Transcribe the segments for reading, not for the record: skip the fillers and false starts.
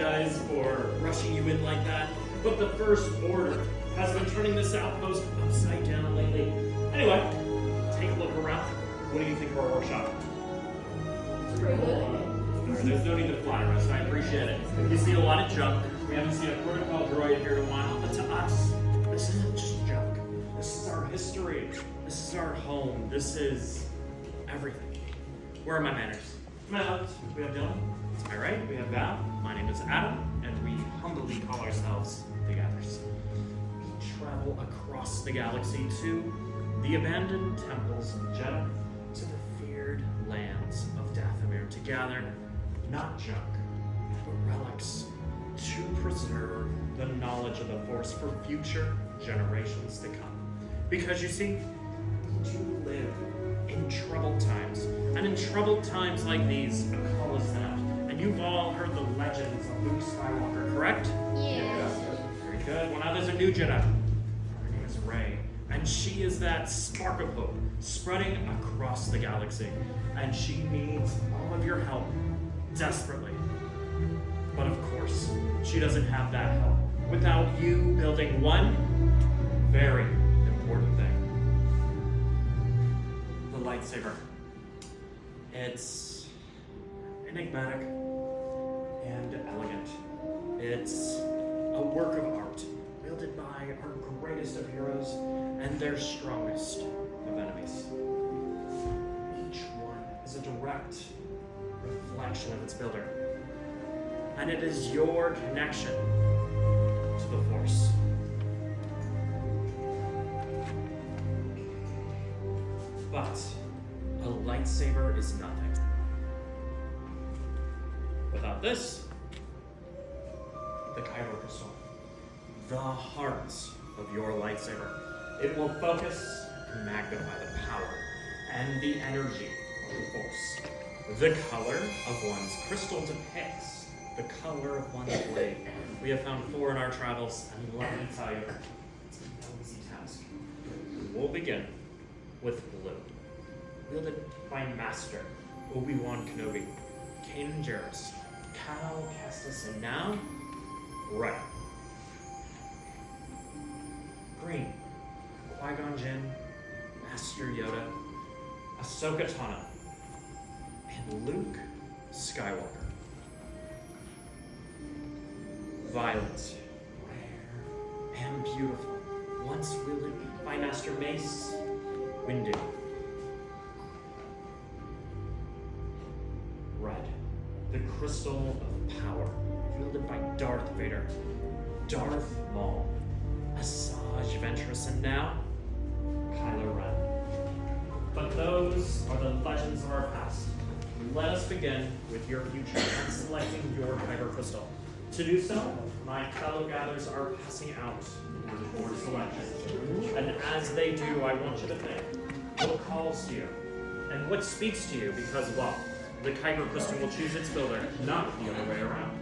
apologize for rushing you in like that, but the First Order has been turning this outpost upside down lately. Anyway, take a look around. What do you think of our workshop? It's pretty good. There's no need to flatter us. I appreciate it. You see a lot of junk. We haven't seen a protocol droid here in a while, but to us, this isn't just junk. This is our history. This is our home. This is everything. Where are my manners? To my left, we have Dylan. To my right, we have Val. My name is Adam, and we humbly call ourselves the Gathers. We travel across the galaxy to the abandoned temples of Jeddah, to the feared lands of Dathomir, to gather not junk, but relics, to preserve the knowledge of the Force for future generations to come. Because you see, we do live in troubled times, and in troubled times like these, a call is sent out. And you've all heard the legends of Luke Skywalker, correct? Yes. Very good. Well, now there's a new Jedi. Her name is Rey, and she is that spark of hope spreading across the galaxy. And she needs all of your help desperately. But of course, she doesn't have that help without you building one very important thing. The lightsaber. It's enigmatic and elegant. It's a work of art wielded by our greatest of heroes and their strongest of enemies. Each one is a direct reflection of its builder. And it is your connection to the Force. But a lightsaber is nothing. Without this, the Kyber crystal, the heart of your lightsaber, it will focus and magnify the power and the energy of the Force. The color of one's crystal depicts the color of one's blade. We have found 4 in our travels, and let me tell you, it's no easy task. We'll begin with blue, wielded by Master Obi-Wan Kenobi, Kanan Jarrus, Cal Kestis, and now, Rey. Green, Qui-Gon Jinn, Master Yoda, Ahsoka Tano, and Luke Skywalker. Violet, rare and beautiful, once wielded by Master Mace Windu. Red, the crystal of power, wielded by Darth Vader, Darth Maul, Asajj Ventress, and now, Kylo Ren. But those are the legends of our past. Let us begin with your future and selecting your Kyber crystal. To do so, my fellow gatherers are passing out the board selection. And as they do, I want you to think what calls to you and what speaks to you, because, well, the Kyber crystal will choose its builder, not the other way around.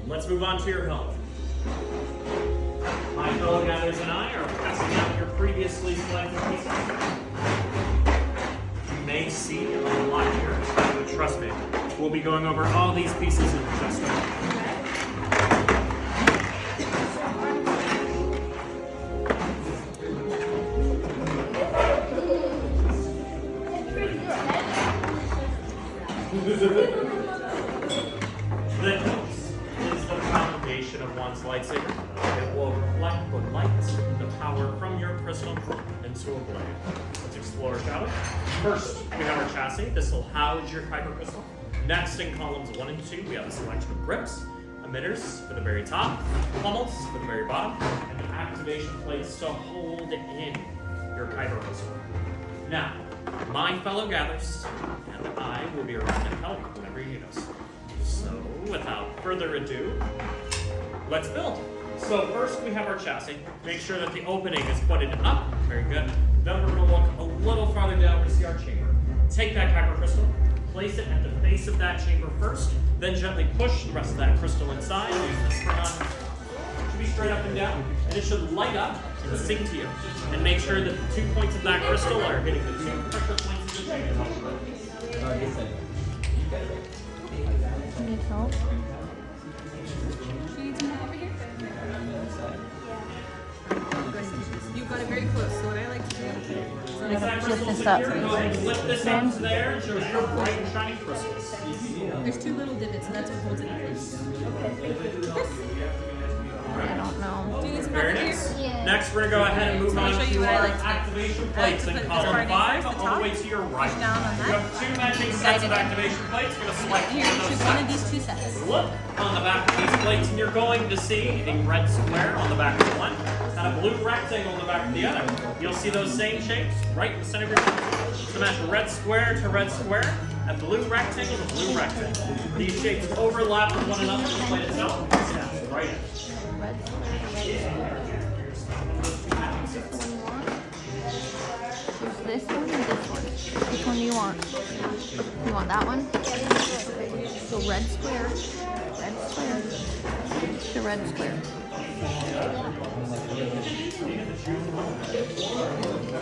Let's move on to your home. My fellow gatherers and I are passing out your previously selected pieces. You may see a lot here, but trust me, we'll be going over all these pieces in just a moment. The hilt is the foundation of one's lightsaber. It will reflect the light and the power from your crystal into a blade. Let's explore, shall we? First, we have our chassis. This will house your Kyber crystal. Next, in columns 1 and 2, we have a selection of grips, emitters for the very top, pummels for the very bottom, and activation plates to hold in your Kyber crystal. Now, my fellow gatherers and I will be around to help whenever you need us. So, without further ado, let's build. So first we have our chassis. Make sure that the opening is footed up. Very good. Then we're going to look a little farther take that kyber crystal, place it at the base of that chamber first, then gently push the rest of that crystal inside. Use the spring on. Should be straight up and down, and it should light up and sing to you. And make sure that the 2 points of that crystal are hitting the 2 pressure points of the chamber. Need help? She needs me over here? You got it very close, so what I like to do is Is that crystal this up. secure? Go ahead and lift this up to there and show your bright and shiny crystals. there's 2 little divots, and that's what holds it in place. I don't know. Do this Very part nice. here. Next, we're going to go ahead and move on I'll show you to what I our like to do. activation I like plates to in put this column part in 5, first, the all the top, way to your right. push down on You that. have 2 matching sets of activation plates. You're going to select Here, one you of choose those one of sets. these 2 sets. Look on the back of these plates, and you're going to see a red square on the back of one and a blue rectangle on the back of the other. You'll see those same shapes right in the center of your plate. So match red square to red square, and blue rectangle to blue rectangle. These shapes overlap with one another in the plate itself. Snap right in. Red There's this one and this one. Which one do you want? You want that one? So red square to red square.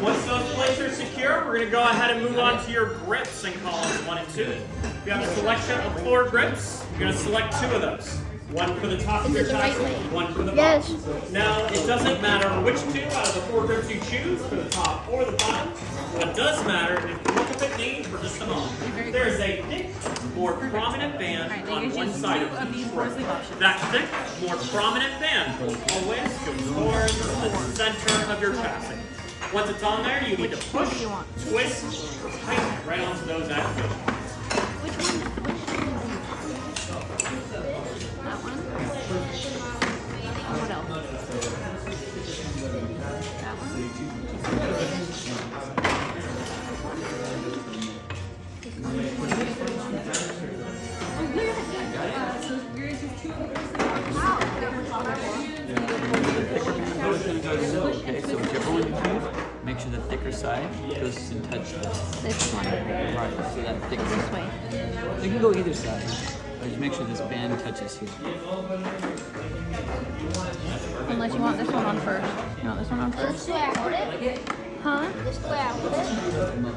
Once those plates are secure, we're going to go ahead and move on to your grips in columns 1 and 2. If you have a selection of 4 grips, you're going to select 2 of those. One for the top of your chassis, one for the bottom. Now, it doesn't matter which 2 out of the 4 grips you choose, for the top or the bottom. What does matter, if you look at the name for just a moment, there's a thick, more prominent band on one side of these four-sleeve options. that thick, more prominent band will always go towards the center of your chassis. Once it's on there, you need to push, twist, or tighten right onto those activations. That one. What else? That Okay, so whichever one you choose, make sure the thicker side goes and touch this. This one. Right, so that thick This way. You can go either side, but just make sure this band touches here. Unless you want this one on first. You want this one on first? This way I put it. Huh? This way I put it.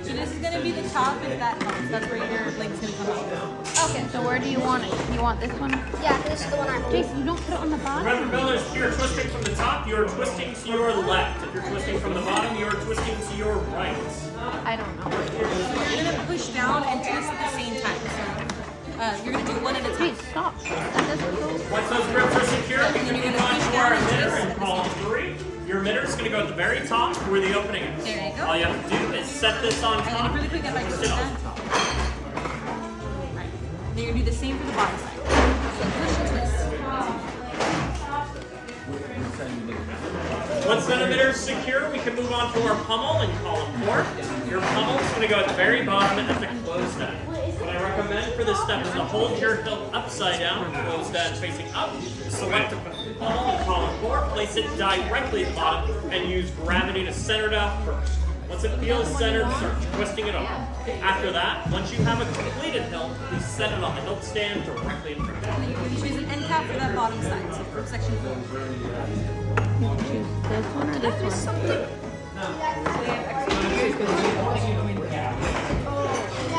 So this is going to be the top if that helps. That's where your link's going to come out. Okay. So where do you want it? You want this one? Yeah, this is the one I put. Jason, you don't put it on the bottom? Remember, builders, if you're twisting from the top, you're twisting to your left. If you're twisting from the bottom, you're twisting to your right. I don't know. You're going to push down and twist at the same time. So you're going to do one at a time. Hey, stop. That doesn't go. Once those grips are secure, we can You're move gonna on push to down our and emitter twist in at the column 3. Your emitter is going to go at the very top where the opening is. There you go. All you have to do is set this on And then top. really quick, if I can Sit twist on that. top. Right. Then you're going to do the same for the bottom side. So push and twist. Once that emitter is secure, we can move on to our pummel in column 4. Your pummel is going to go at the very bottom at the closed end. What I recommend for this step is to hold your hilt upside down, closed end facing up. Select a pummel in column 4, place it directly at the bottom, and use gravity to center it out first. Once it feels centered, start twisting it over. After that, once you have a completed hilt, please set it on the hilt stand directly in front of you. And then you choose an end cap for that bottom side. So for section 4. You want to choose this one or this one?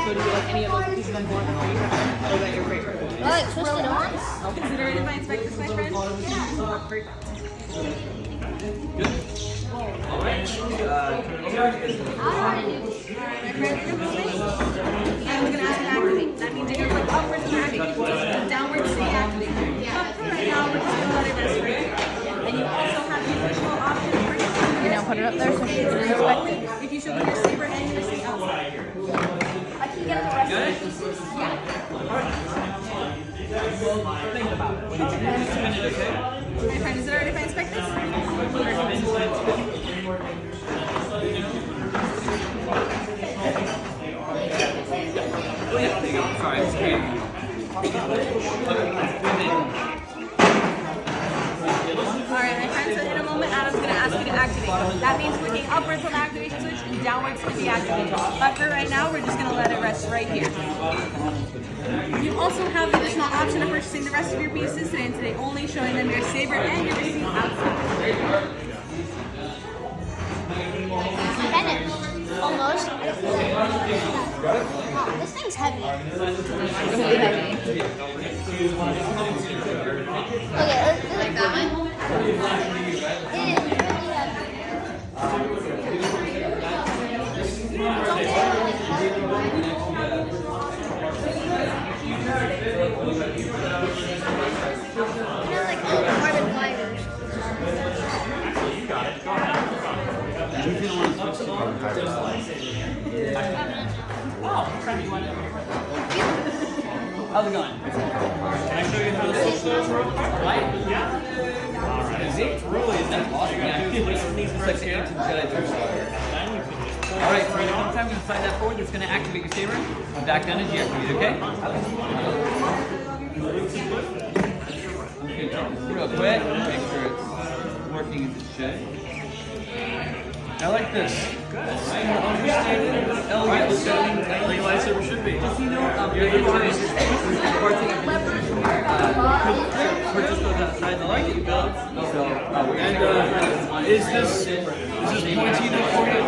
So do you like any of those pieces on board before you have or that your favorite? I like twisted arms. Consider it if I inspect this, my friend. Very fast. Alright, My friend, in a moment, I'm going to ask you to activate. That means you're going to look upwards and activate. Downwards to activate. Right now, we're just going to let it rest right here. And you also have the additional option for You know, put it up there so she can inspect it. if you show me your saber and your seat outside. I can get the rest of the pieces. Think about it. When you do this minute, okay? My friend, is it alright if I inspect this? sorry, I'm scared. Alright, my friend, so in a moment, Adam's going to ask you to activate. That means clicking upwards on the activation switch and downwards to be activated. But for right now, we're just going to let it rest right here. You also have the additional option of purchasing the rest of your pieces today and today only, showing them your saber and your receipt outside. Bennett. Almost. Wow, this thing's heavy. Really heavy. Okay, let's like that one. It is really heavy. Like carbon fibers. You got it. Go ahead. You don't want to switch to carbon fiber. Oh, Trent, you want it? How's it going? Can I show you how this goes real quick? Right? Yeah. All right. Is it really? Is that awesome? Yeah, it's like the ancient Jedi Jedi. Then you can just pull All right, this so right one off. time you slide that forward, it's going to activate your saber. And back down into your feet, okay? Okay, just real quick, make sure it's working into shape. I like this. Understated, elegant setting, like a lightsaber should be. Just, you know, you're the artist. Purchase those outside. I like it, Bill. So, and is this pointy enough for you?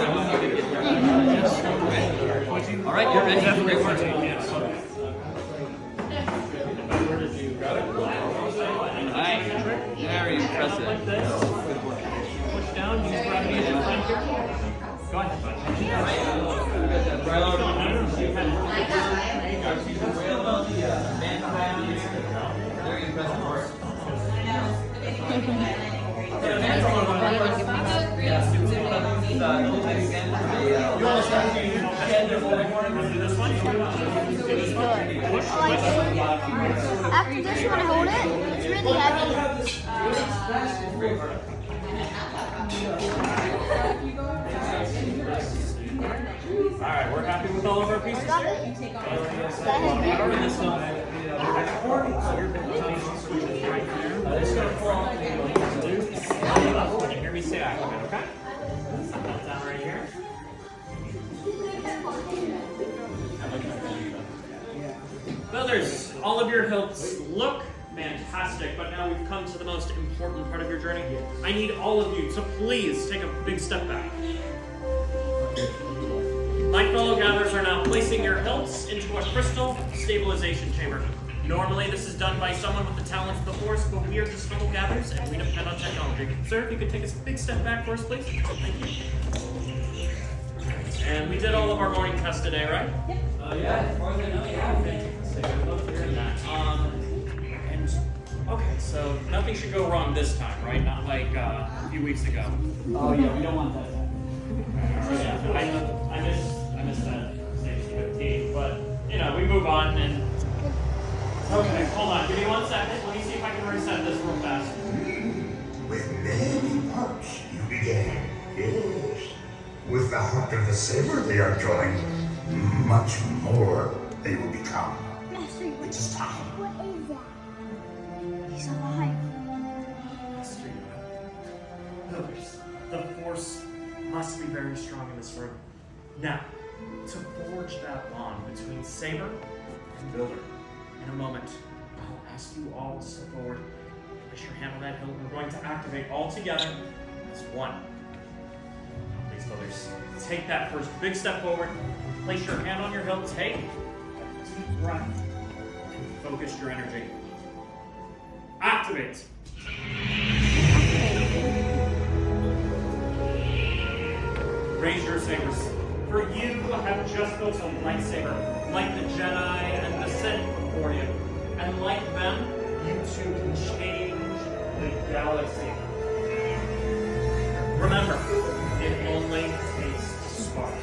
Yes. Okay. All right, you're ready. Great work. Yes. Nice. Very impressive. Like this. Push down. Use gravity as your friend here. Go ahead, bud. Very impressive. After this, you want to hold it? It's really heavy. Alright, we're happy with all of our pieces Got here. it. Cover this one. So your big switch is right there. This is going to fall. Can you hear me say activate, okay? Set that down right here. Brothers, all of your hilts look fantastic, but now we've come to the most important part of your journey. I need all of you to please take a big step back. My fellow gatherers are now placing your hilts into a crystal stabilization chamber. Normally this is done by someone with the talent of the Force, but we are just fellow gatherers and we depend on technology. Sir, if you could take a big step back for us, please. Thank you. And we did all of our morning tests today, right? Yep. Yeah, as far as I know, yeah. Fantastic. I love hearing that. And okay, so nothing should go wrong this time, right? Not like a few weeks ago. Oh yeah, we don't want that. Yeah, I missed that stage 15, but you know, we move on and okay, hold on, give me 1 second. Let me see if I can reset this real fast. With many parts you began, yes. With the heart of the saber they are joined, much more they will become. Master, It is time. what is that? He's alive. Pillars. The Force must be very strong in this room. Now, to forge that bond between Saber and Builder, in a moment, I'll ask you all to step forward. Place your hand on that hilt. We're going to activate all together as one. Please, Builders, take that first big step forward. Place your hand on your hilt. Take a deep breath and focus your energy. Activate. Raise your sabers. For you have just built a lightsaber, like the Jedi and the Sith before you. And like them, you too can change the galaxy. Remember, it only takes a spark.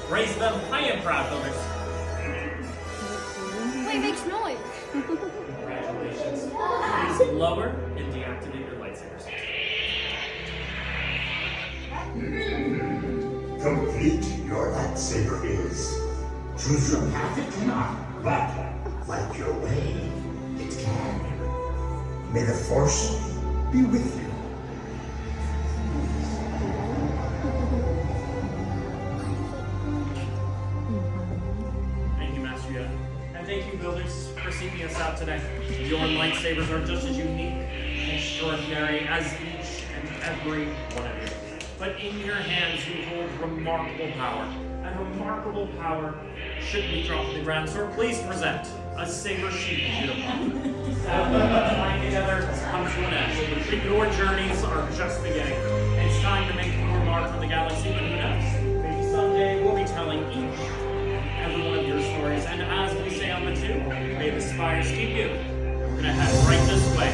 Raise them high and proud, Builders. Wait, it makes noise. Congratulations. Please lower and deactivate your lightsabers. Complete your lightsaber is. Choose your path it cannot, but like your way, it can. May the Force be with you. thank you, builders, for seeking us out today. Your lightsabers are just as unique and extraordinary as each and every one of you. But in your hands, you hold remarkable power. And remarkable power shouldn't be dropped to the ground. So please present a saber sheath uniform. Flying together has come to an end. But your journeys are just beginning. It's time to make your mark on the galaxy, but who knows? Maybe someday we'll be telling each and every one of your stories. And as we say on the tube, may the spires keep you. We're gonna head right this way.